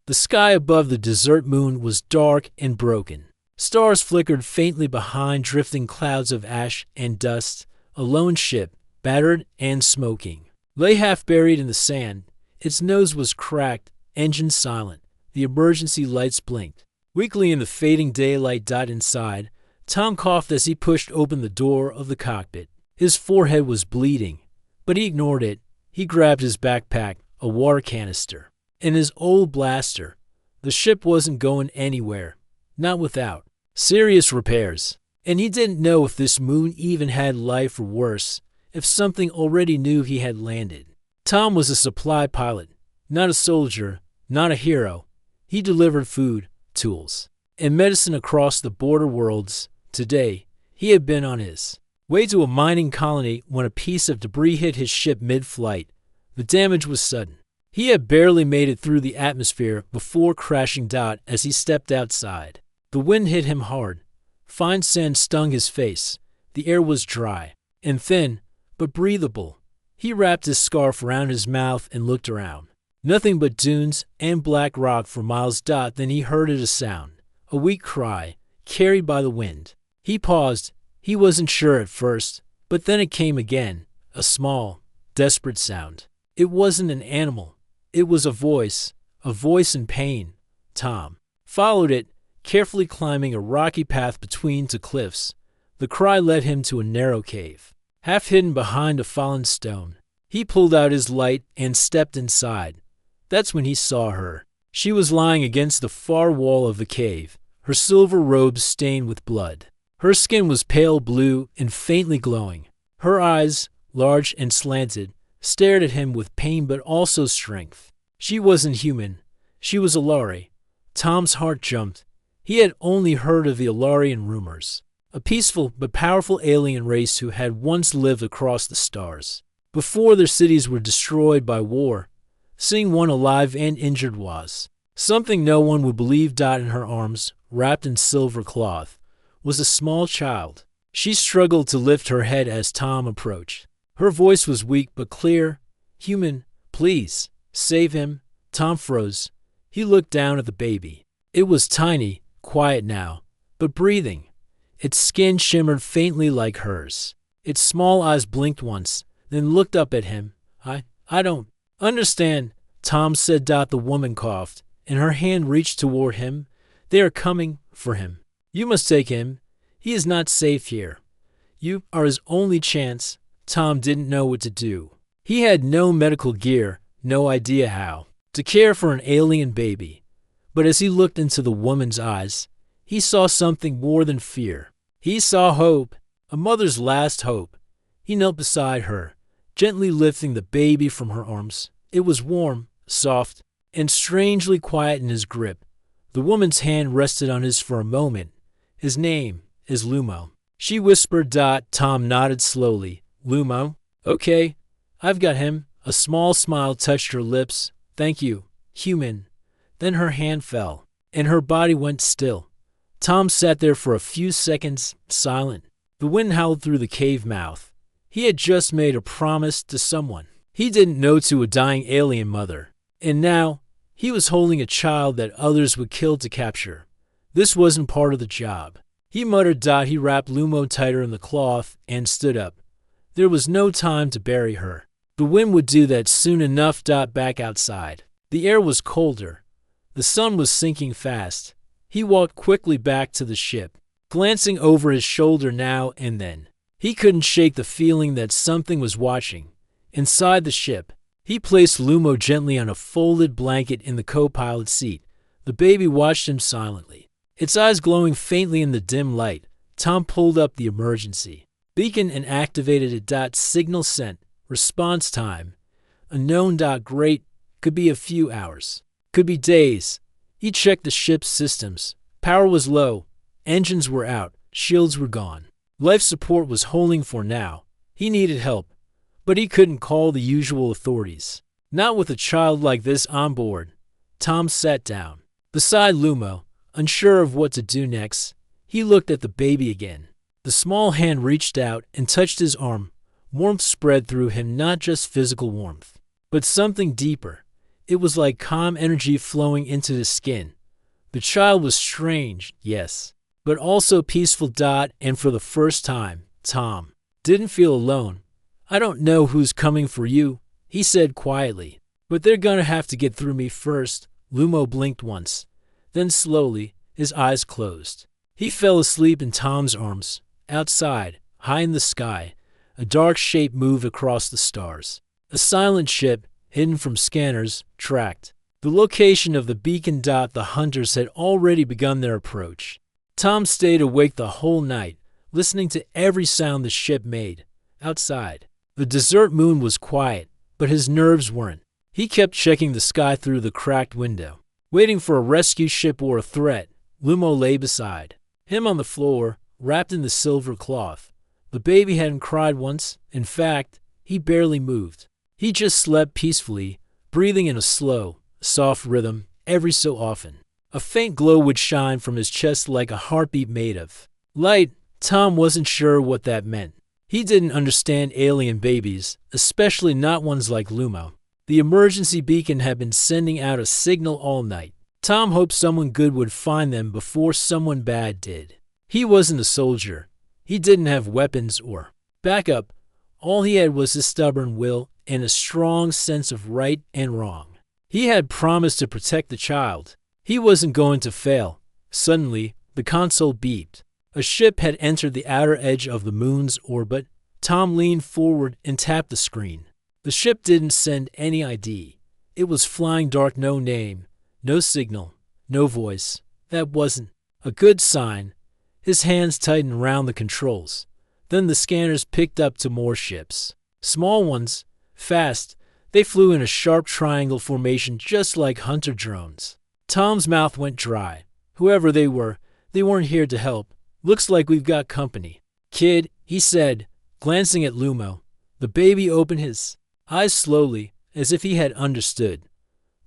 The sky above the desert moon was dark and broken. Stars flickered faintly behind drifting clouds of ash and dust. A lone ship, battered and smoking, lay half buried in the sand. Its nose was cracked, engine silent. The emergency lights blinked. Weakly in the fading daylight. Inside, Tom coughed as he pushed open the door of the cockpit. His forehead was bleeding, but he ignored it. He grabbed his backpack, a water canister, and his old blaster. The ship wasn't going anywhere, not without serious repairs. And he didn't know if this moon even had life, or worse, if something already knew he had landed. Tom was a supply pilot, not a soldier, not a hero. He delivered food, tools, and medicine across the border worlds. Today, he had been on his way to a mining colony when a piece of debris hit his ship mid-flight. The damage was sudden. He had barely made it through the atmosphere before crashing. As he stepped outside, the wind hit him hard. Fine sand stung his face. The air was dry and thin, but breathable. He wrapped his scarf around his mouth and looked around. Nothing but dunes and black rock for miles. Then he heard a sound, a weak cry, carried by the wind. He paused. He wasn't sure at first, but then it came again, a small, desperate sound. It wasn't an animal. It was a voice in pain. Tom followed it, carefully climbing a rocky path between two cliffs. The cry led him to a narrow cave, half hidden behind a fallen stone. He pulled out his light and stepped inside. That's when he saw her. She was lying against the far wall of the cave, her silver robes stained with blood. Her skin was pale blue and faintly glowing. Her eyes, large and slanted, stared at him with pain but also strength. She wasn't human. She was Alari. Tom's heart jumped. He had only heard of the Alarian rumors, a peaceful but powerful alien race who had once lived across the stars, before their cities were destroyed by war. Seeing one alive and injured was something no one would believe. In her arms, wrapped in silver cloth, was a small child. She struggled to lift her head as Tom approached. Her voice was weak but clear. "Human, please, save him." Tom froze. He looked down at the baby. It was tiny, quiet now, but breathing. Its skin shimmered faintly like hers. Its small eyes blinked once, then looked up at him. I don't understand," Tom said. The woman coughed, and her hand reached toward him. "They are coming for him. You must take him. He is not safe here. You are his only chance." Tom didn't know what to do. He had no medical gear, no idea how to care for an alien baby. But as he looked into the woman's eyes, he saw something more than fear. He saw hope, a mother's last hope. He knelt beside her, gently lifting the baby from her arms. It was warm, soft, and strangely quiet in his grip. The woman's hand rested on his for a moment. "His name is Lumo," she whispered. Tom nodded slowly. "Lumo? Okay, I've got him." A small smile touched her lips. "Thank you, human." Then her hand fell, and her body went still. Tom sat there for a few seconds, silent. The wind howled through the cave mouth. He had just made a promise to someone he didn't know, to a dying alien mother. And now, he was holding a child that others would kill to capture. This wasn't part of the job. He muttered. He wrapped Lumo tighter in the cloth and stood up. There was no time to bury her. The wind would do that soon enough. Back outside, the air was colder. The sun was sinking fast. He walked quickly back to the ship, glancing over his shoulder now and then. He couldn't shake the feeling that something was watching. Inside the ship, he placed Lumo gently on a folded blanket in the co-pilot seat. The baby watched him silently, its eyes glowing faintly in the dim light. Tom pulled up the emergency beacon and activated it. Signal sent. Response time unknown. Great. Could be a few hours. Could be days. He checked the ship's systems. Power was low. Engines were out. Shields were gone. Life support was holding for now. He needed help, but he couldn't call the usual authorities. Not with a child like this on board. Tom sat down beside Lumo, unsure of what to do next. He looked at the baby again. The small hand reached out and touched his arm. Warmth spread through him, not just physical warmth, but something deeper. It was like calm energy flowing into his skin. The child was strange, yes, but also peaceful. And for the first time, Tom didn't feel alone. "I don't know who's coming for you," he said quietly, "but they're gonna have to get through me first." Lumo blinked once. Then slowly, his eyes closed. He fell asleep in Tom's arms. Outside, high in the sky, a dark shape moved across the stars. A silent ship, hidden from scanners, tracked the location of the beacon. The hunters had already begun their approach. Tom stayed awake the whole night, listening to every sound the ship made. Outside, the desert moon was quiet, but his nerves weren't. He kept checking the sky through the cracked window, waiting for a rescue ship or a threat. Lumo lay beside him on the floor, wrapped in the silver cloth. The baby hadn't cried once. In fact, he barely moved. He just slept peacefully, breathing in a slow, soft rhythm every so often. A faint glow would shine from his chest like a heartbeat made of light. Tom wasn't sure what that meant. He didn't understand alien babies, especially not ones like Lumo. The emergency beacon had been sending out a signal all night. Tom hoped someone good would find them before someone bad did. He wasn't a soldier. He didn't have weapons or backup. All he had was his stubborn will and a strong sense of right and wrong. He had promised to protect the child. He wasn't going to fail. Suddenly, the console beeped. A ship had entered the outer edge of the moon's orbit. Tom leaned forward and tapped the screen. The ship didn't send any ID. It was flying dark, no name, no signal, no voice. That wasn't a good sign. His hands tightened around the controls. Then the scanners picked up to more ships. Small ones, fast. They flew in a sharp triangle formation just like hunter drones. Tom's mouth went dry. Whoever they weren't here to help. "Looks like we've got company, kid," he said, glancing at Lumo. The baby opened his eyes slowly, as if he had understood.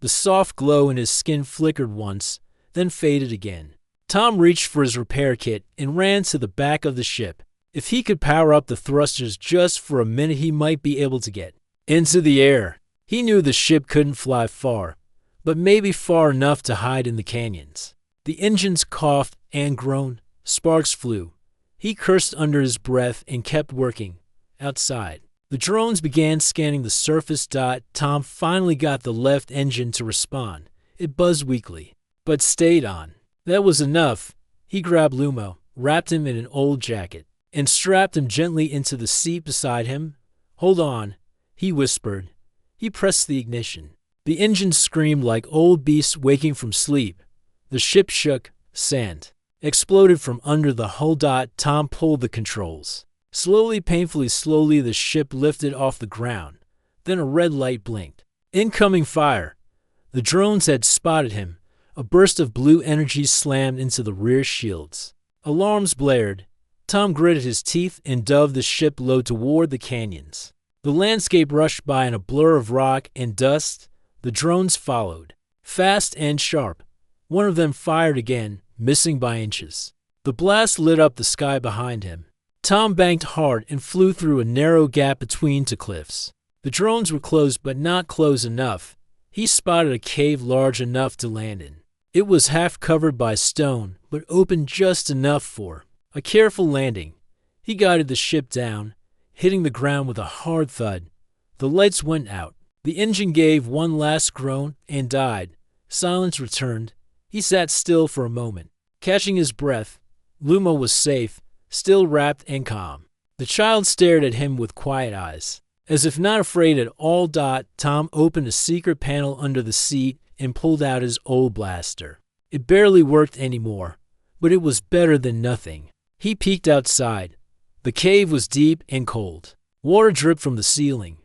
The soft glow in his skin flickered once, then faded again. Tom reached for his repair kit and ran to the back of the ship. If he could power up the thrusters just for a minute, he might be able to get into the air. He knew the ship couldn't fly far, but maybe far enough to hide in the canyons. The engines coughed and groaned. Sparks flew. He cursed under his breath and kept working. Outside, the drones began scanning the surface. Tom finally got the left engine to respond. It buzzed weakly, but stayed on. That was enough. He grabbed Lumo, wrapped him in an old jacket, and strapped him gently into the seat beside him. "Hold on," he whispered. He pressed the ignition. The engine screamed like old beasts waking from sleep. The ship shook. Sand exploded from under the hull. Tom pulled the controls. Slowly, painfully slowly, the ship lifted off the ground. Then a red light blinked. Incoming fire. The drones had spotted him. A burst of blue energy slammed into the rear shields. Alarms blared. Tom gritted his teeth and dove the ship low toward the canyons. The landscape rushed by in a blur of rock and dust. The drones followed, fast and sharp. One of them fired again, missing by inches. The blast lit up the sky behind him. Tom banked hard and flew through a narrow gap between two cliffs. The drones were close, but not close enough. He spotted a cave large enough to land in. It was half covered by stone, but open just enough for a careful landing. He guided the ship down, hitting the ground with a hard thud. The lights went out. The engine gave one last groan and died. Silence returned. He sat still for a moment, catching his breath. Lumo was safe, still wrapped and calm. The child stared at him with quiet eyes. As if not afraid at all. Tom opened a secret panel under the seat and pulled out his old blaster. It barely worked anymore, but it was better than nothing. He peeked outside. The cave was deep and cold. Water dripped from the ceiling.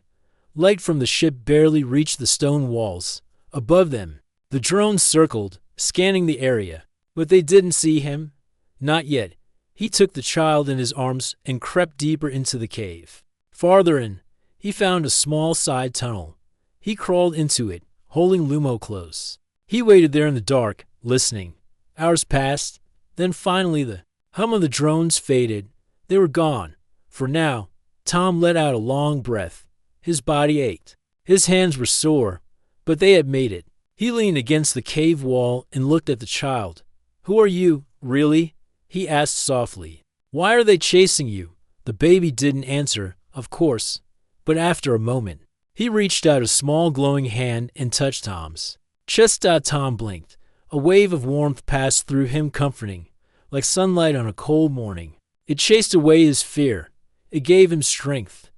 Light from the ship barely reached the stone walls. Above them, the drones circled, scanning the area, but they didn't see him. Not yet. He took the child in his arms and crept deeper into the cave. Farther in, he found a small side tunnel. He crawled into it, holding Lumo close. He waited there in the dark, listening. Hours passed. Then finally the hum of the drones faded. They were gone. For now, Tom let out a long breath. His body ached. His hands were sore. but they had made it. He leaned against the cave wall and looked at the child. "Who are you, really?" he asked softly. "Why are they chasing you?" The baby didn't answer, of course, but after a moment, he reached out a small glowing hand and touched Tom's chest. Tom blinked. A wave of warmth passed through him, comforting, like sunlight on a cold morning. It chased away his fear. It gave him strength.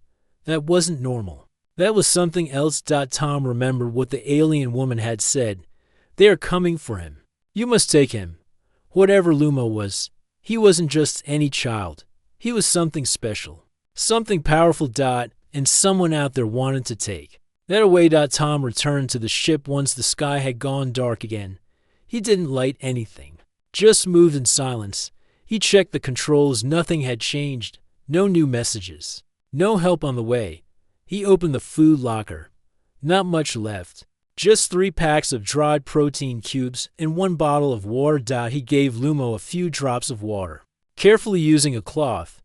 That wasn't normal. That was something else. Tom remembered what the alien woman had said. They are coming for him. You must take him. Whatever Lumo was, he wasn't just any child. He was something special. Something powerful. And someone out there wanted to take that away. Tom returned to the ship once the sky had gone dark again. He didn't light anything, just moved in silence. He checked the controls. Nothing had changed. No new messages. No help on the way. He opened the food locker. Not much left. Just 3 packs of dried protein cubes and 1 bottle of water. He gave Lumo a few drops of water, carefully using a cloth.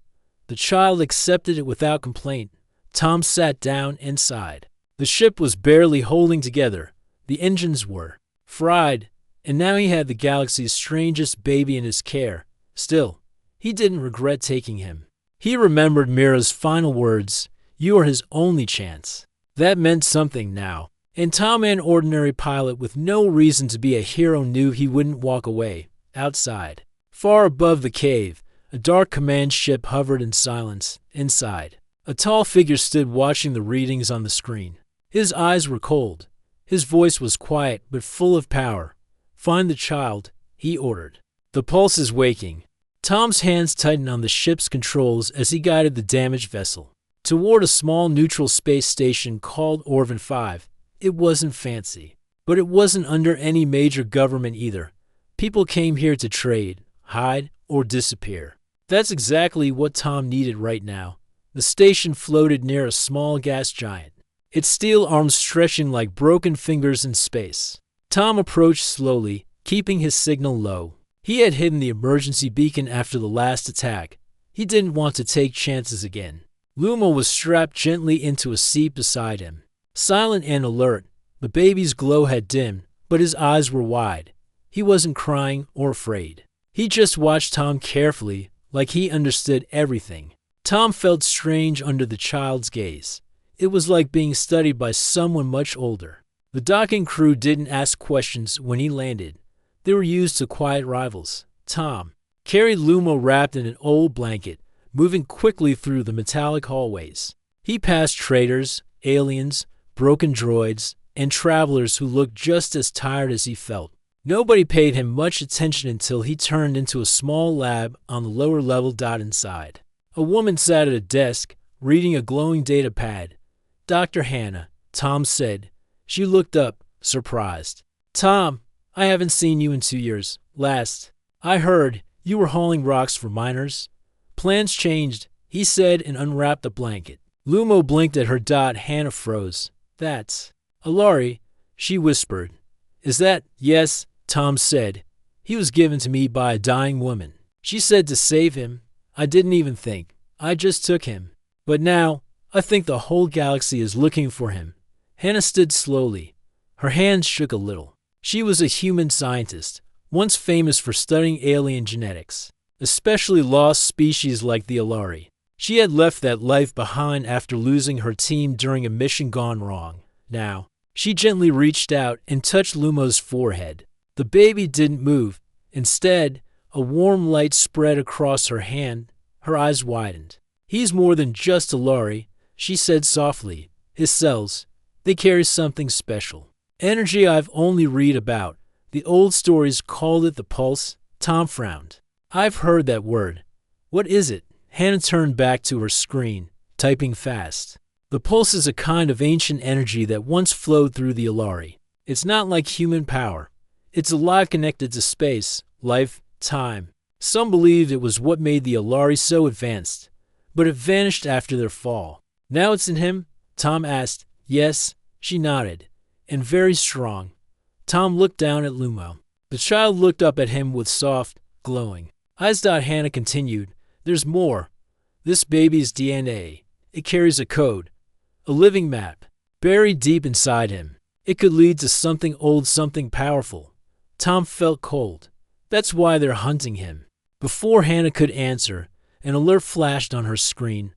The child accepted it without complaint. Tom sat down and sighed. The ship was barely holding together. The engines were fried, and now he had the galaxy's strangest baby in his care. Still, he didn't regret taking him. He remembered Mira's final words, "You are his only chance." That meant something now. And Tom, an ordinary pilot with no reason to be a hero, knew he wouldn't walk away. Outside, far above the cave, a dark command ship hovered in silence. Inside, a tall figure stood watching the readings on the screen. His eyes were cold. His voice was quiet but full of power. "Find the child," he ordered. "The pulse is waking." Tom's hands tightened on the ship's controls as he guided the damaged vessel toward a small neutral space station called Orvin 5. It wasn't fancy, but it wasn't under any major government either. People came here to trade, hide, or disappear. That's exactly what Tom needed right now. The station floated near a small gas giant, its steel arms stretching like broken fingers in space. Tom approached slowly, keeping his signal low. He had hidden the emergency beacon after the last attack. He didn't want to take chances again. Lumo was strapped gently into a seat beside him. Silent and alert, the baby's glow had dimmed, but his eyes were wide. He wasn't crying or afraid. He just watched Tom carefully, like he understood everything. Tom felt strange under the child's gaze. It was like being studied by someone much older. The docking crew didn't ask questions when he landed. They were used to quiet rivals. Tom carried Lumo wrapped in an old blanket, moving quickly through the metallic hallways. He passed traders, aliens, broken droids, and travelers who looked just as tired as he felt. Nobody paid him much attention until he turned into a small lab on the lower level. Inside, a woman sat at a desk, reading a glowing data pad. "Dr. Hannah," Tom said. She looked up, surprised. "Tom, I haven't seen you in 2 years. Last I heard, you were hauling rocks for miners." "Plans changed," he said and unwrapped a blanket. Lumo blinked at her. Hannah froze. "That's Alari," she whispered. "Is that?" "Yes," Tom said. "He was given to me by a dying woman. She said to save him. I didn't even think. I just took him. But now, I think the whole galaxy is looking for him." Hannah stood slowly. Her hands shook a little. She was a human scientist, once famous for studying alien genetics, especially lost species like the Alari. She had left that life behind after losing her team during a mission gone wrong. Now, she gently reached out and touched Lumo's forehead. The baby didn't move. Instead, a warm light spread across her hand. Her eyes widened. "He's more than just Alari," she said softly. "His cells, they carry something special. Energy I've only read about. The old stories called it the pulse." Tom frowned. "I've heard that word. What is it?" Hannah turned back to her screen, typing fast. "The pulse is a kind of ancient energy that once flowed through the Alari. It's not like human power. It's alive, connected to space, life, time. Some believed it was what made the Alari so advanced, but it vanished after their fall. Now it's in him?" Tom asked. "Yes," she nodded. "And very strong." Tom looked down at Lumo. The child looked up at him with soft, glowing eyes. Hannah continued. "There's more. This baby's DNA. It carries a code, a living map, buried deep inside him. It could lead to something old, something powerful. Tom felt cold. That's why they're hunting him. Before Hannah could answer, an alert flashed on her screen.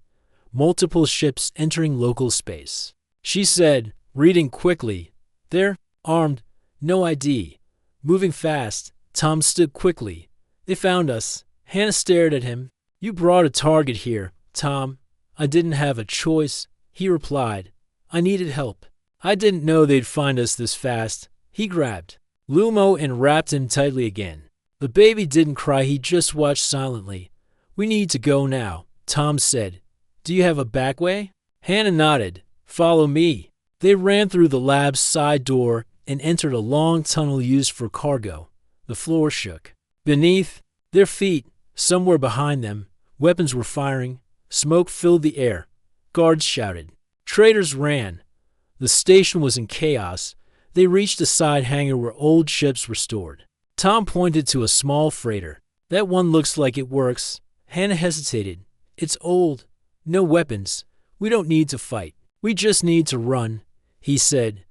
Multiple ships entering local space. She said, reading quickly, "They're armed, no ID. Moving fast." Tom stood quickly. "They found us." Hannah stared at him. "You brought a target here, Tom." "I didn't have a choice," he replied. "I needed help. I didn't know they'd find us this fast." He grabbed Lumo and wrapped him tightly again. The baby didn't cry, he just watched silently. "We need to go now," Tom said. "Do you have a back way?" Hannah nodded. "Follow me." They ran through the lab's side door and entered a long tunnel used for cargo. The floor shook. Beneath their feet, somewhere behind them, weapons were firing. Smoke filled the air. Guards shouted. Traders ran. The station was in chaos. They reached a side hangar where old ships were stored. Tom pointed to a small freighter. "That one looks like it works." Hannah hesitated. "It's old. No weapons. We don't need to fight. We just need to run," he said.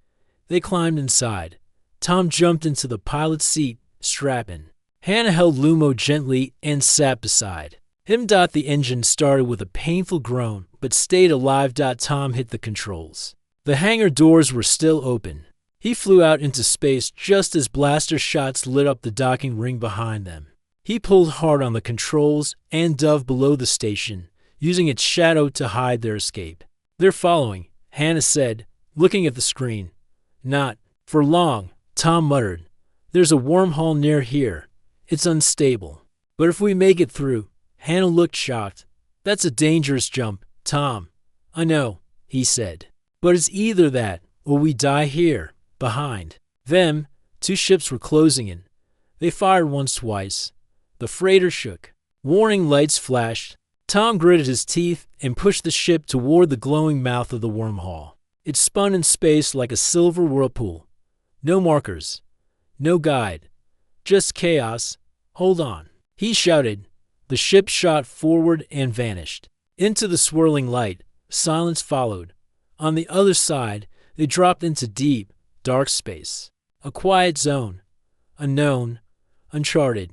They climbed inside. Tom jumped into the pilot's seat, strapping. Hannah held Lumo gently and sat beside him. The engine started with a painful groan, but stayed alive. Tom hit the controls. The hangar doors were still open. He flew out into space just as blaster shots lit up the docking ring behind them. He pulled hard on the controls and dove below the station, using its shadow to hide their escape. "They're following," Hannah said, looking at the screen. "Not for long," Tom muttered. "There's a wormhole near here. It's unstable. But if we make it through," Hannah looked shocked. "That's a dangerous jump, Tom." "I know," he said. "But it's either that or we die here." Behind them, two ships were closing in. They fired once, twice. The freighter shook. Warning lights flashed. Tom gritted his teeth and pushed the ship toward the glowing mouth of the wormhole. It spun in space like a silver whirlpool. No markers. No guide. Just chaos. "Hold on," he shouted. The ship shot forward and vanished. Into the swirling light, silence followed. On the other side, they dropped into deep, dark space. A quiet zone. Unknown. Uncharted.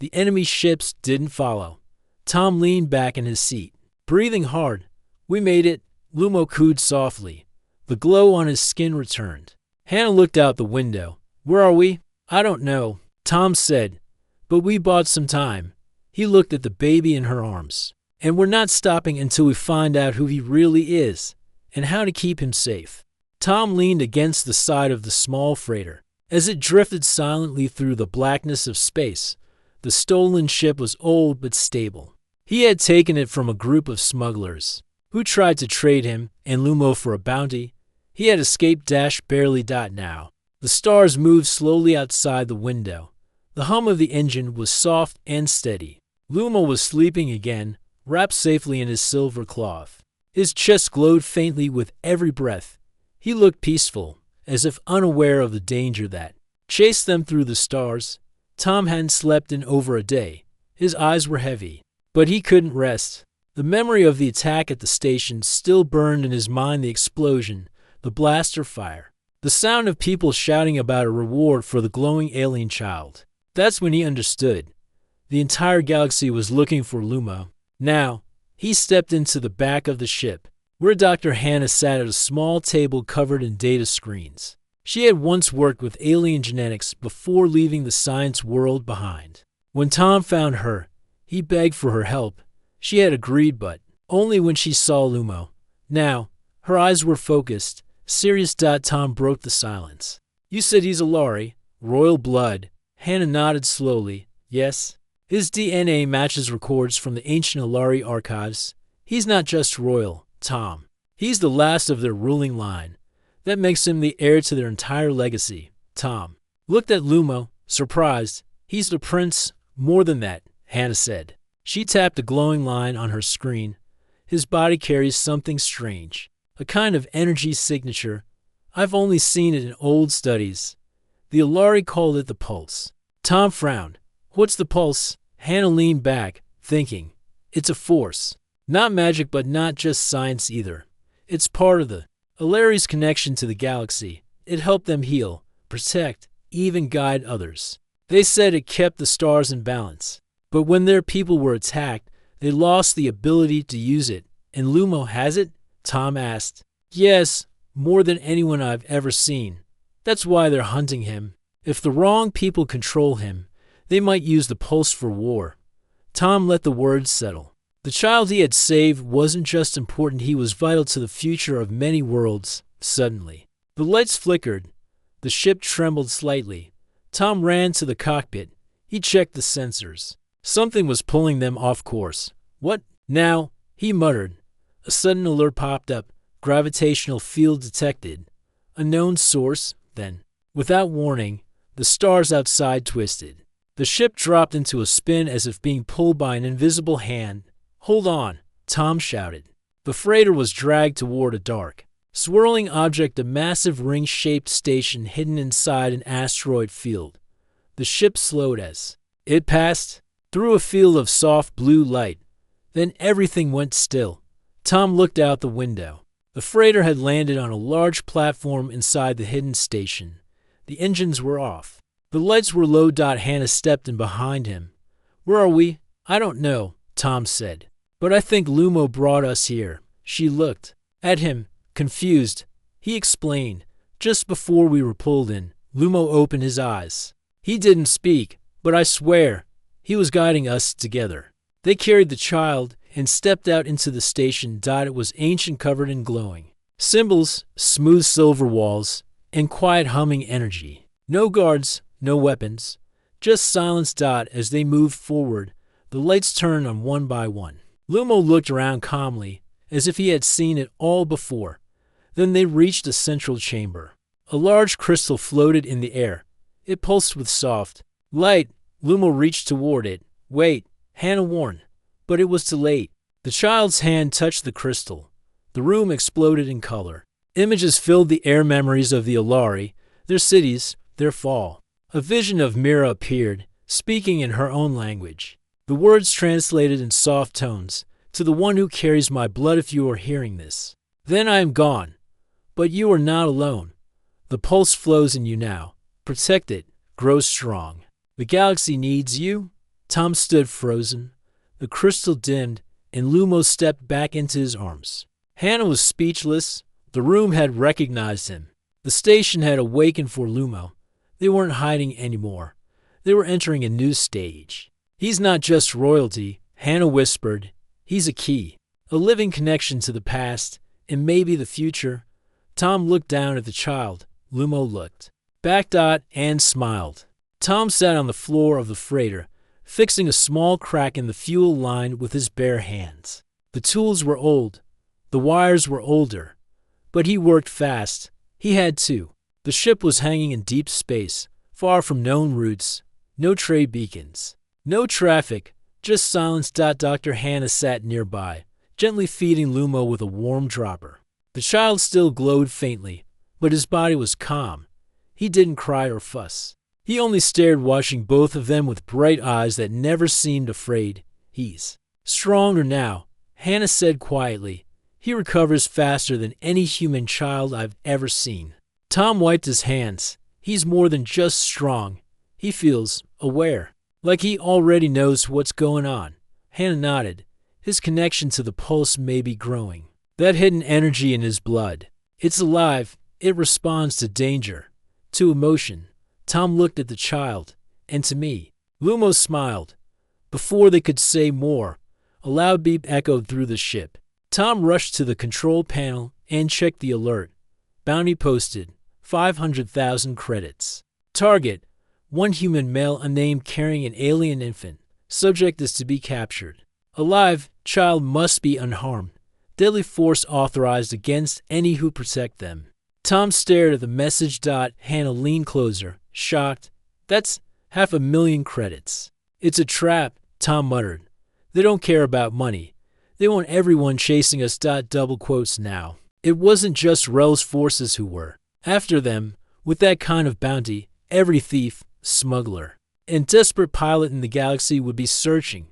The enemy ships didn't follow. Tom leaned back in his seat, breathing hard. "We made it," Lumo cooed softly. The glow on his skin returned. Hannah looked out the window. "Where are we?" "I don't know," Tom said. "But we bought some time." He looked at the baby in her arms. "And we're not stopping until we find out who he really is and how to keep him safe." Tom leaned against the side of the small freighter. As it drifted silently through the blackness of space, the stolen ship was old but stable. He had taken it from a group of smugglers who tried to trade him and Lumo for a bounty. He had escaped barely. Now, the stars moved slowly outside the window. The hum of the engine was soft and steady. Lumo was sleeping again, wrapped safely in his silver cloth. His chest glowed faintly with every breath. He looked peaceful, as if unaware of the danger that chased them through the stars. Tom hadn't slept in over a day. His eyes were heavy, but he couldn't rest. The memory of the attack at the station still burned in his mind. The explosion, the blaster fire, the sound of people shouting about a reward for the glowing alien child. That's when he understood. The entire galaxy was looking for Lumo. Now, he stepped into the back of the ship, where Dr. Hannah sat at a small table covered in data screens. She had once worked with alien genetics before leaving the science world behind. When Tom found her, he begged for her help. She had agreed, but only when she saw Lumo. Now, her eyes were focused, serious. Tom broke the silence. "You said he's a Lari, royal blood." Hannah nodded slowly. "Yes. His DNA matches records from the ancient Alari archives. He's not just royal, Tom. He's the last of their ruling line. That makes him the heir to their entire legacy." Tom looked at Lumo, surprised. "He's the prince. More than that," Hannah said. She tapped a glowing line on her screen. "His body carries something strange, a kind of energy signature. I've only seen it in old studies. The Alari called it the pulse." Tom frowned. "What's the pulse?" Hannah leaned back, thinking. "It's a force. Not magic, but not just science either. It's part of the Alari's connection to the galaxy. It helped them heal, protect, even guide others. They said it kept the stars in balance. But when their people were attacked, they lost the ability to use it. And Lumo has it? Tom asked. Yes, more than anyone I've ever seen. That's why they're hunting him. If the wrong people control him, they might use the pulse for war. Tom let the words settle. The child he had saved wasn't just important, he was vital to the future of many worlds. Suddenly, the lights flickered. The ship trembled slightly. Tom ran to the cockpit. He checked the sensors. Something was pulling them off course. What now? He muttered. A sudden alert popped up. Gravitational field detected. Unknown source, then. Without warning, the stars outside twisted. The ship dropped into a spin as if being pulled by an invisible hand. Hold on, Tom shouted. The freighter was dragged toward a dark, swirling object, a massive ring-shaped station hidden inside an asteroid field. The ship slowed as it passed through a field of soft blue light. Then everything went still. Tom looked out the window. The freighter had landed on a large platform inside the hidden station. The engines were off. The lights were low. Hannah stepped in behind him. Where are we? I don't know, Tom said. But I think Lumo brought us here. She looked at him, confused. He explained. Just before we were pulled in, Lumo opened his eyes. He didn't speak, but I swear, he was guiding us together. They carried the child and stepped out into the station. It was ancient, covered in glowing symbols, smooth silver walls, and quiet humming energy. No guards, no weapons, just silence. As they moved forward, the lights turned on one by one. Lumo looked around calmly, as if he had seen it all before. Then they reached a central chamber. A large crystal floated in the air. It pulsed with soft light. Lumo reached toward it. Wait, Hannah warned, but it was too late. The child's hand touched the crystal. The room exploded in color. Images filled the air, memories of the Alari, their cities, their fall. A vision of Mira appeared, speaking in her own language. The words translated in soft tones. To the one who carries my blood, if you are hearing this, then I am gone. But you are not alone. The pulse flows in you now. Protect it. Grow strong. The galaxy needs you. Tom stood frozen. The crystal dimmed, and Lumo stepped back into his arms. Hannah was speechless. The room had recognized him. The station had awakened for Lumo. They weren't hiding anymore. They were entering a new stage. He's not just royalty, Hannah whispered. He's a key, a living connection to the past, and maybe the future. Tom looked down at the child. Lumo looked back and smiled. Tom sat on the floor of the freighter, fixing a small crack in the fuel line with his bare hands. The tools were old. The wires were older. But he worked fast. He had to. The ship was hanging in deep space, far from known routes. No trade beacons. No traffic. Just silence. Dr. Hannah sat nearby, gently feeding Lumo with a warm dropper. The child still glowed faintly, but his body was calm. He didn't cry or fuss. He only stared, watching both of them with bright eyes that never seemed afraid. He's stronger now, Hannah said quietly. He recovers faster than any human child I've ever seen. Tom wiped his hands. He's more than just strong. He feels aware, like he already knows what's going on. Hannah nodded. His connection to the pulse may be growing. That hidden energy in his blood. It's alive. It responds to danger, to emotion. Tom looked at the child, and to me. Lumo smiled. Before they could say more, a loud beep echoed through the ship. Tom rushed to the control panel and checked the alert. Bounty posted. 500,000 credits. Target. One human male unnamed carrying an alien infant. Subject is to be captured. Alive. Child must be unharmed. Deadly force authorized against any who protect them. Tom stared at the message. Hannah leaned closer, shocked. That's 500,000 credits. It's a trap, Tom muttered. They don't care about money. They want everyone chasing us. Double quotes now. It wasn't just Rel's forces who were after them. With that kind of bounty, every thief, smuggler, and desperate pilot in the galaxy would be searching.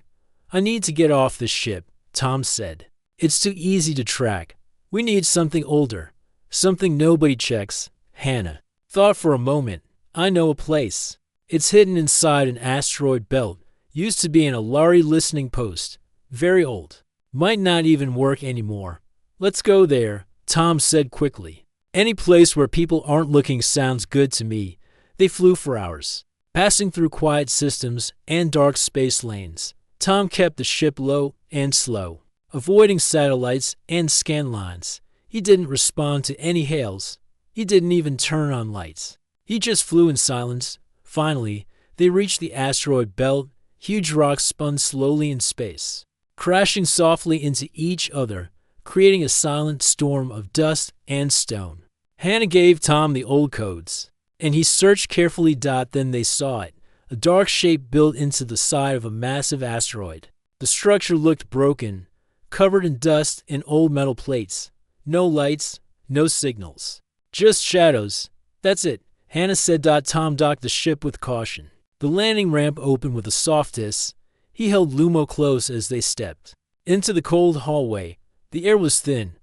I need to get off this ship, Tom said. It's too easy to track. We need something older. Something nobody checks. Hannah thought for a moment. I know a place. It's hidden inside an asteroid belt. Used to be an Alari listening post. Very old. Might not even work anymore. Let's go there, Tom said quickly. Any place where people aren't looking sounds good to me. They flew for hours, passing through quiet systems and dark space lanes. Tom kept the ship low and slow, avoiding satellites and scan lines. He didn't respond to any hails. He didn't even turn on lights. He just flew in silence. Finally, they reached the asteroid belt. Huge rocks spun slowly in space, crashing softly into each other, creating a silent storm of dust and stone. Hannah gave Tom the old codes, and he searched carefully. Then they saw it, a dark shape built into the side of a massive asteroid. The structure looked broken, covered in dust and old metal plates. No lights, no signals. Just shadows. That's it, Hannah said. Tom docked the ship with caution. The landing ramp opened with a soft hiss. He held Lumo close as they stepped into the cold hallway. The air was thin,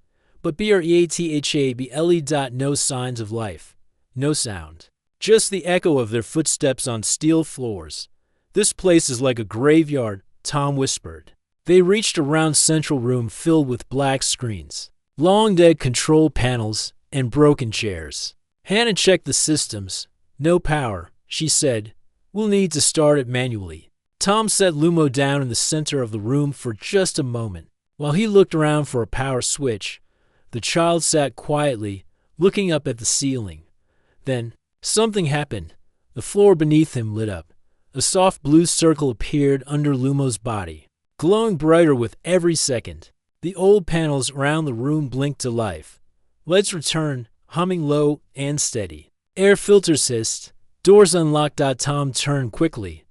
but breathably. No signs of life. No sound. Just the echo of their footsteps on steel floors. This place is like a graveyard, Tom whispered. They reached a round central room filled with black screens, long dead control panels, and broken chairs. Hannah checked the systems. No power, she said. We'll need to start it manually. Tom set Lumo down in the center of the room for just a moment. While he looked around for a power switch, the child sat quietly, looking up at the ceiling. Then, something happened. The floor beneath him lit up. A soft blue circle appeared under Lumo's body, glowing brighter with every second. The old panels around the room blinked to life. Lights returned, humming low and steady. Air filters hissed. Doors unlocked. Tom turned quickly.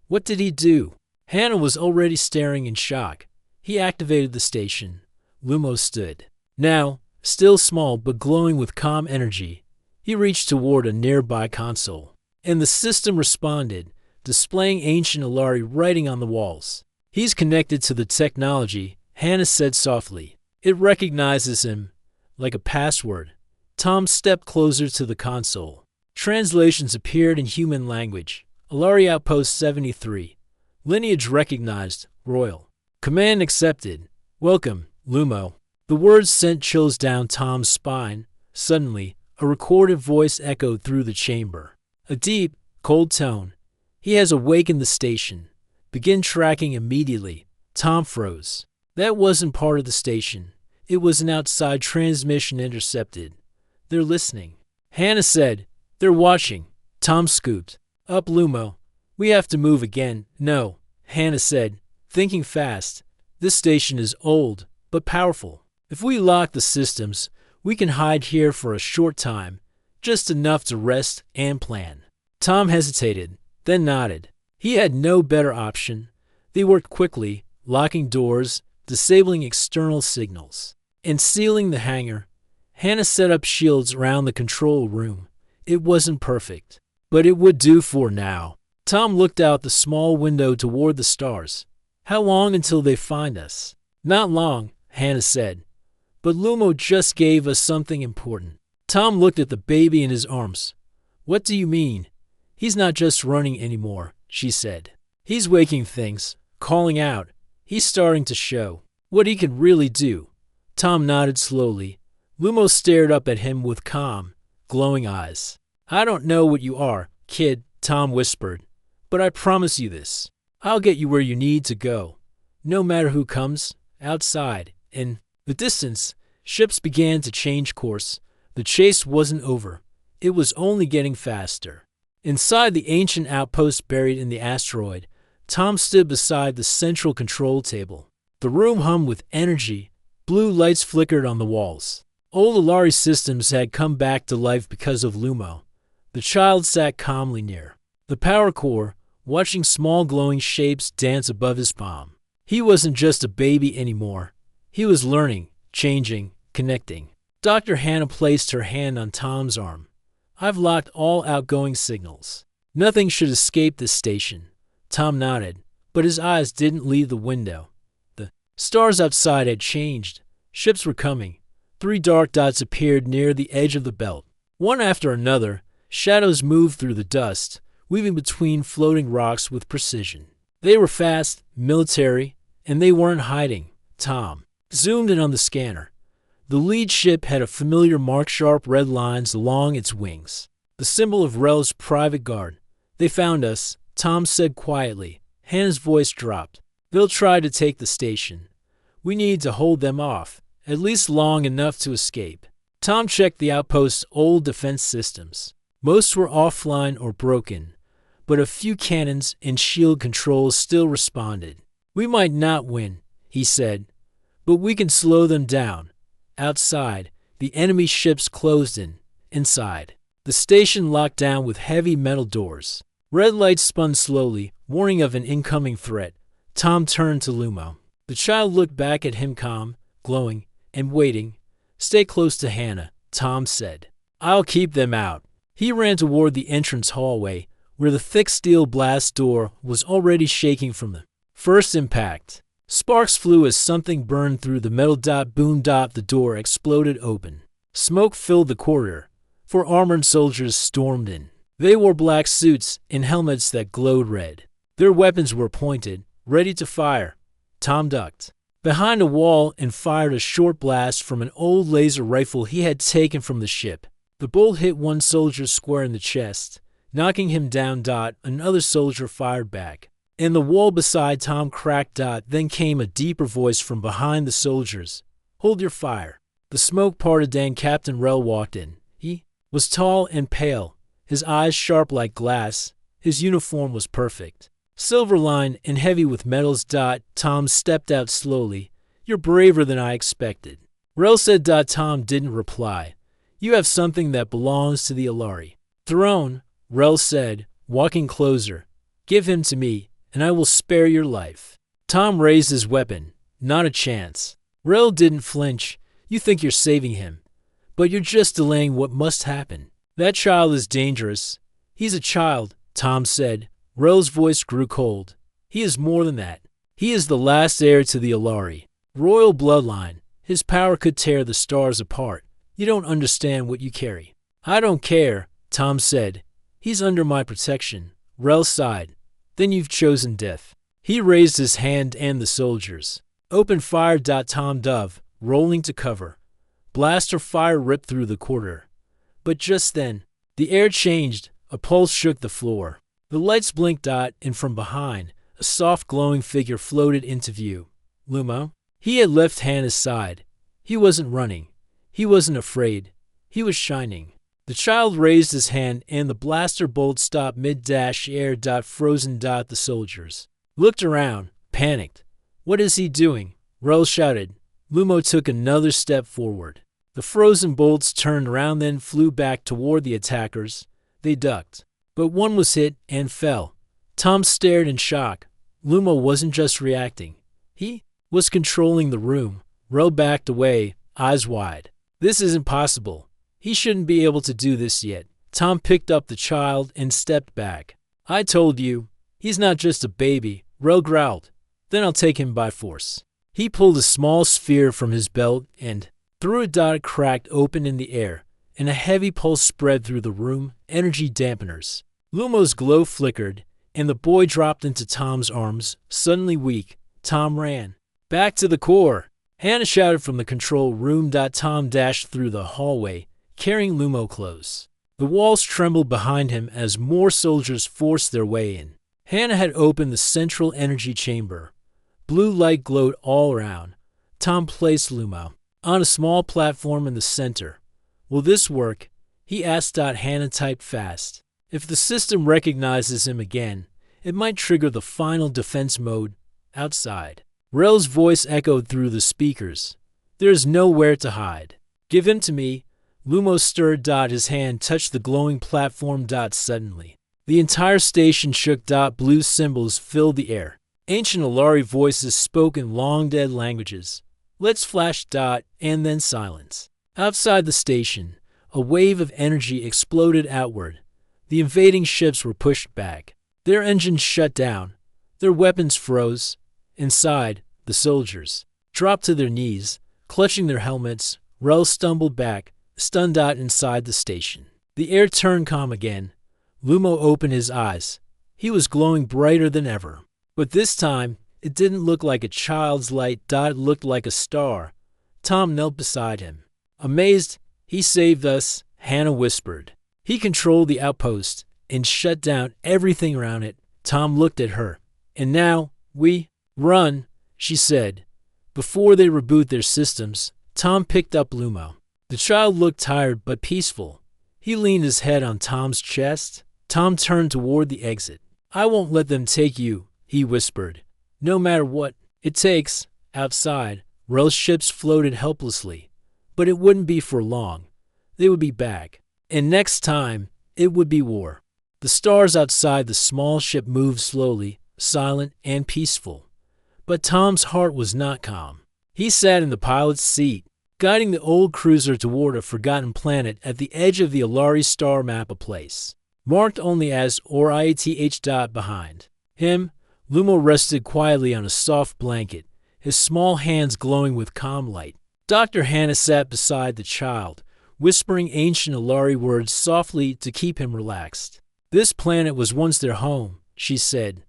What did he do? Hannah was already staring in shock. He activated the station. Lumo stood. Now, still small but glowing with calm energy, he reached toward a nearby console, and the system responded, displaying ancient Alari writing on the walls. He's connected to the technology, Hannah said softly. It recognizes him, like a password. Tom stepped closer to the console. Translations appeared in human language. Alari Outpost 73. Lineage recognized. Royal. Command accepted. Welcome, Lumo. The words sent chills down Tom's spine. Suddenly, a recorded voice echoed through the chamber. A deep, cold tone. He has awakened the station. Begin tracking immediately. Tom froze. That wasn't part of the station. It was an outside transmission intercepted. They're listening. Hannah said, They're watching. Tom scooped. Up, Lumo. We have to move again. No, Hannah said, thinking fast. This station is old, but powerful. If we lock the systems, we can hide here for a short time, just enough to rest and plan. Tom hesitated, then nodded. He had no better option. They worked quickly, locking doors, disabling external signals, and sealing the hangar. Hannah set up shields around the control room. It wasn't perfect, but it would do for now. Tom looked out the small window toward the stars. How long until they find us? Not long, Hannah said. But Lumo just gave us something important. Tom looked at the baby in his arms. What do you mean? He's not just running anymore, she said. He's waking things, calling out. He's starting to show what he can really do. Tom nodded slowly. Lumo stared up at him with calm, glowing eyes. I don't know what you are, kid, Tom whispered. But I promise you this. I'll get you where you need to go. No matter who comes, outside. In the distance, ships began to change course. The chase wasn't over. It was only getting faster. Inside the ancient outpost buried in the asteroid, Tom stood beside the central control table. The room hummed with energy. Blue lights flickered on the walls. Old Alari systems had come back to life because of Lumo. The child sat calmly near the power core, watching small glowing shapes dance above his palm. He wasn't just a baby anymore. He was learning, changing, connecting. Dr. Hannah placed her hand on Tom's arm. I've locked all outgoing signals. Nothing should escape this station. Tom nodded, but his eyes didn't leave the window. The stars outside had changed. Ships were coming. 3 dark dots appeared near the edge of the belt. One after another, Shadows moved through the dust, weaving between floating rocks with precision. They were fast, military, and they weren't hiding. Tom zoomed in on the scanner. The lead ship had a familiar mark-sharp red lines along its wings, the symbol of Rel's private guard. They found us, Tom said quietly. Hannah's voice dropped. They'll try to take the station. We need to hold them off, at least long enough to escape. Tom checked the outpost's old defense systems. Most were offline or broken, but a few cannons and shield controls still responded. We might not win, he said, but we can slow them down. Outside, the enemy ships closed in. Inside, the station locked down with heavy metal doors. Red lights spun slowly, warning of an incoming threat. Tom turned to Lumo. The child looked back at him calm, glowing, and waiting. Stay close to Hannah, Tom said. I'll keep them out. He ran toward the entrance hallway, where the thick steel blast door was already shaking from the first impact. Sparks flew as something burned through the metal. Boom. The door exploded open. Smoke filled the corridor. 4 armored soldiers stormed in. They wore black suits and helmets that glowed red. Their weapons were pointed, ready to fire. Tom ducked behind a wall and fired a short blast from an old laser rifle he had taken from the ship. The bolt hit one soldier square in the chest, knocking him down. Another soldier fired back. In the wall beside Tom cracked. Then came a deeper voice from behind the soldiers. Hold your fire. The smoke parted and Captain Rel walked in. He was tall and pale, his eyes sharp like glass. His uniform was perfect, silver-lined and heavy with metals. Tom stepped out slowly. You're braver than I expected. Rel said. Tom didn't reply. You have something that belongs to the Alari. Throne, Rel said, walking closer. Give him to me, and I will spare your life. Tom raised his weapon. Not a chance. Rel didn't flinch. You think you're saving him, but you're just delaying what must happen. That child is dangerous. He's a child, Tom said. Rel's voice grew cold. He is more than that. He is the last heir to the Alari. Royal bloodline. His power could tear the stars apart. You don't understand what you carry. I don't care, Tom said. He's under my protection. Rel sighed. Then you've chosen death. He raised his hand and the soldiers. Open fire. Tom dove, rolling to cover. Blaster fire ripped through the corridor. But just then, the air changed. A pulse shook the floor. The lights blinked. And from behind, a soft glowing figure floated into view. Lumo? He had left Hannah's side. He wasn't running. He wasn't afraid. He was shining. The child raised his hand and the blaster bolt stopped mid-air. Frozen. The soldiers looked around, panicked. What is he doing? Rel shouted. Lumo took another step forward. The frozen bolts turned around then flew back toward the attackers. They ducked. But one was hit and fell. Tom stared in shock. Lumo wasn't just reacting. He was controlling the room. Rel backed away, eyes wide. This isn't possible. He shouldn't be able to do this yet. Tom picked up the child and stepped back. I told you, he's not just a baby, Rel growled. Then I'll take him by force. He pulled a small sphere from his belt and threw it. It cracked open in the air, and a heavy pulse spread through the room, energy dampeners. Lumo's glow flickered, and the boy dropped into Tom's arms, suddenly weak. Tom ran. Back to the core! Hannah shouted from the control room. Tom dashed through the hallway, carrying Lumo close. The walls trembled behind him as more soldiers forced their way in. Hannah had opened the central energy chamber. Blue light glowed all around. Tom placed Lumo on a small platform in the center. Will this work? He asked. Hannah typed fast. If the system recognizes him again, it might trigger the final defense mode outside. Rel's voice echoed through the speakers. There is nowhere to hide. Give him to me. Lumo stirred. His hand touched the glowing platform. Suddenly, the entire station shook. Blue symbols filled the air. Ancient Alari voices spoke in long-dead languages. Let's flash. And then silence. Outside the station, a wave of energy exploded outward. The invading ships were pushed back. Their engines shut down. Their weapons froze. Inside, the soldiers dropped to their knees, clutching their helmets. Rel stumbled back, stunned. Inside the station, The air turned calm again. Lumo opened his eyes. He was glowing brighter than ever. But this time, it didn't look like a child's light dot, it looked like a star. Tom knelt beside him. Amazed, "He saved us," Hannah whispered. "He controlled the outpost and shut down everything around it." Tom looked at her. "And now, we run," she said. Before they reboot their systems, Tom picked up Lumo. The child looked tired but peaceful. He leaned his head on Tom's chest. Tom turned toward the exit. "I won't let them take you," he whispered. "No matter what it takes." Outside, Rel's ships floated helplessly. But it wouldn't be for long. They would be back. And next time, it would be war. The stars outside the small ship moved slowly, silent and peaceful. But Tom's heart was not calm. He sat in the pilot's seat, guiding the old cruiser toward a forgotten planet at the edge of the Alari star map, a place marked only as ORIATH. Behind him, Lumo rested quietly on a soft blanket, his small hands glowing with calm light. Dr. Hannah sat beside the child, whispering ancient Alari words softly to keep him relaxed. "This planet was once their home," she said.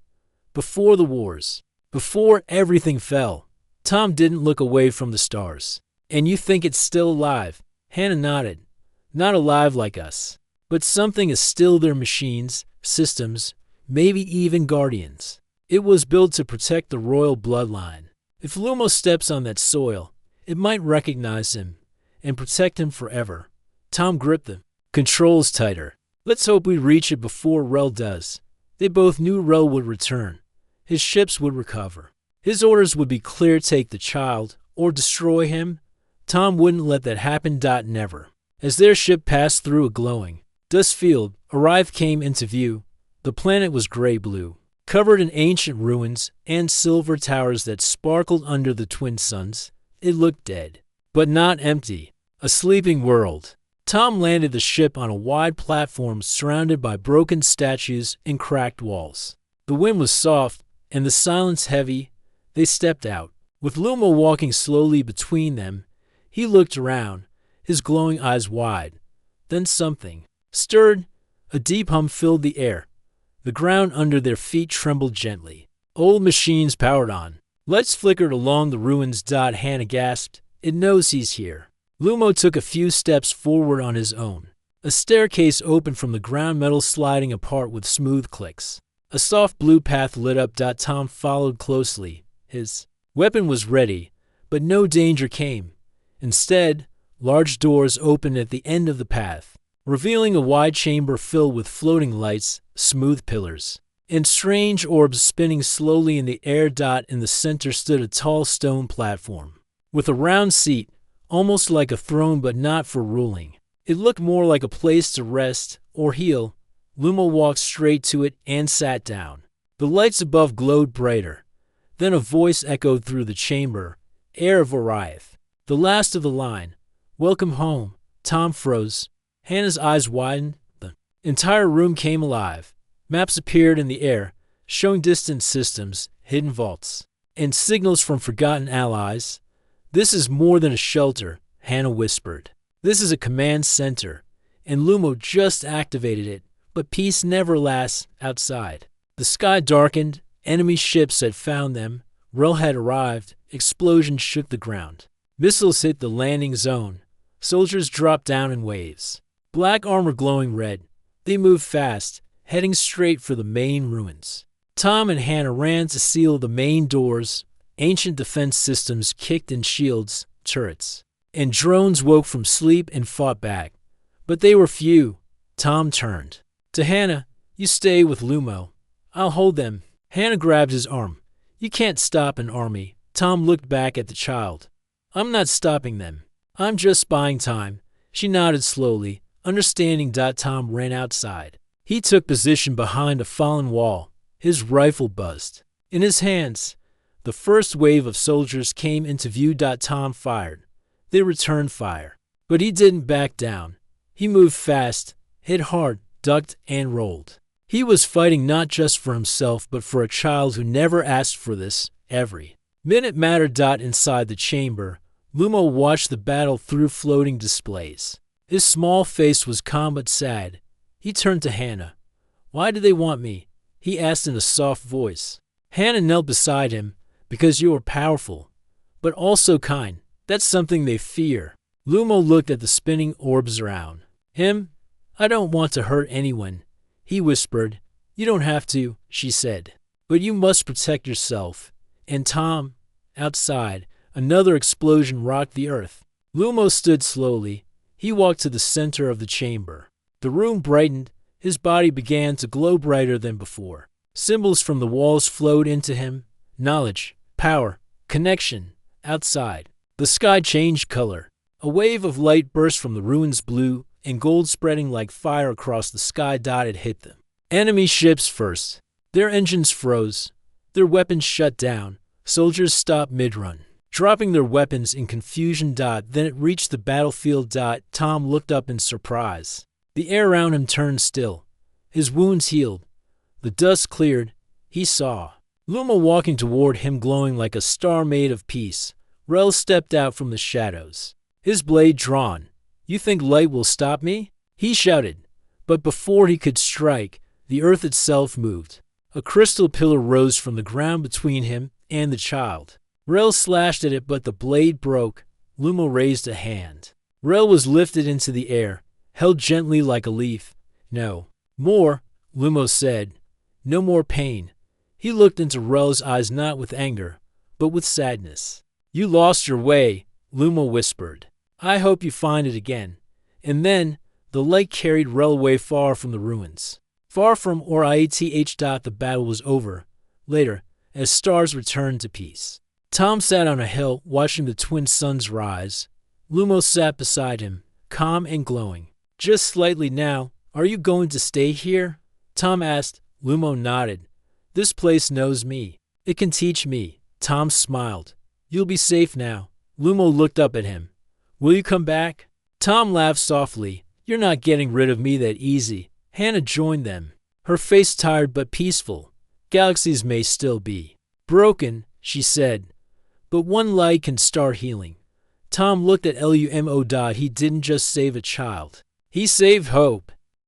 "Before the wars. Before everything fell." Tom didn't look away from the stars. "And you think it's still alive?" Hannah nodded. "Not alive like us. But something is still their machines, systems, maybe even guardians. It was built to protect the royal bloodline. If Lumo steps on that soil, it might recognize him and protect him forever." Tom gripped the controls tighter. "Let's hope we reach it before Rel does." They both knew Rel would return. His ships would recover. His orders would be clear: take the child or destroy him. Tom wouldn't let that happen. Never. As their ship passed through a glowing dust field, Arrive came into view. The planet was gray-blue, covered in ancient ruins and silver towers that sparkled under the twin suns. It looked dead, but not empty. A sleeping world. Tom landed the ship on a wide platform surrounded by broken statues and cracked walls. The wind was soft and the silence heavy. They stepped out, with Lumo walking slowly between them. He looked around, his glowing eyes wide. Then something stirred. A deep hum filled the air. The ground under their feet trembled gently. Old machines powered on. Lights flickered along the ruins. Hannah gasped. "It knows he's here." Lumo took a few steps forward on his own. A staircase opened from the ground, metal sliding apart with smooth clicks. A soft blue path lit up. Tom followed closely. His weapon was ready, but no danger came. Instead, large doors opened at the end of the path, revealing a wide chamber filled with floating lights, smooth pillars, and strange orbs spinning slowly in the air. In the center stood a tall stone platform, with a round seat, almost like a throne but not for ruling. It looked more like a place to rest or heal. Lumo walked straight to it and sat down. The lights above glowed brighter. Then a voice echoed through the chamber. "Heir of Oriath, the last of the line. Welcome home." Tom froze. Hannah's eyes widened. The entire room came alive. Maps appeared in the air, showing distant systems, hidden vaults, and signals from forgotten allies. "This is more than a shelter," Hannah whispered. "This is a command center, and Lumo just activated it, but peace never lasts outside." The sky darkened. Enemy ships had found them. Rel had arrived. Explosions shook the ground. Missiles hit the landing zone. Soldiers dropped down in waves, black armor glowing red. They moved fast, heading straight for the main ruins. Tom and Hannah ran to seal the main doors. Ancient defense systems kicked in shields, turrets, and drones woke from sleep and fought back. But they were few. Tom turned to Hannah. "You stay with Lumo. I'll hold them." Hannah grabbed his arm. "You can't stop an army." Tom looked back at the child. "I'm not stopping them. I'm just buying time." She nodded slowly, understanding. Tom ran outside. He took position behind a fallen wall. His rifle buzzed in his hands. The first wave of soldiers came into view. Tom fired. They returned fire. But he didn't back down. He moved fast, hit hard, ducked, and rolled. He was fighting not just for himself, but for a child who never asked for this. Every minute mattered. Inside the chamber, Lumo watched the battle through floating displays. His small face was calm but sad. He turned to Hannah. "Why do they want me?" he asked in a soft voice. Hannah knelt beside him. "Because you are powerful, but also kind. That's something they fear." Lumo looked at the spinning orbs around him. "I don't want to hurt anyone," he whispered. "You don't have to," she said. "But you must protect yourself." And Tom, outside, another explosion rocked the earth. Lumo stood slowly. He walked to the center of the chamber. The room brightened. His body began to glow brighter than before. Symbols from the walls flowed into him. Knowledge, power, connection. Outside, the sky changed color. A wave of light burst from the ruins, blue and gold spreading like fire across the sky. It hit them. Enemy ships first. Their engines froze. Their weapons shut down. Soldiers stopped mid-run, dropping their weapons in confusion. Then it reached the battlefield. Tom looked up in surprise. The air around him turned still. His wounds healed. The dust cleared. He saw Luma walking toward him, glowing like a star made of peace. Rel stepped out from the shadows, his blade drawn. "You think light will stop me?" he shouted. But before he could strike, the earth itself moved. A crystal pillar rose from the ground between him and the child. Rel slashed at it, but the blade broke. Luma raised a hand. Rel was lifted into the air, held gently like a leaf. "No more," Lumo said. "No more pain." He looked into Rel's eyes, not with anger, but with sadness. "You lost your way," Lumo whispered. "I hope you find it again." And then the light carried Rel away, far from the ruins. Far from Orcs. The battle was over. Later, as stars returned to peace, Tom sat on a hill, watching the twin suns rise. Lumo sat beside him, calm and glowing. "Just slightly now. Are you going to stay here?" Tom asked. Lumo nodded. "This place knows me. It can teach me." Tom smiled. "You'll be safe now." Lumo looked up at him. "Will you come back?" Tom laughed softly. "You're not getting rid of me that easy." Hannah joined them, her face tired but peaceful. "Galaxies may still be broken," she said, "but one light can start healing." Tom looked at Lumo. He didn't just save a child. He saved hope.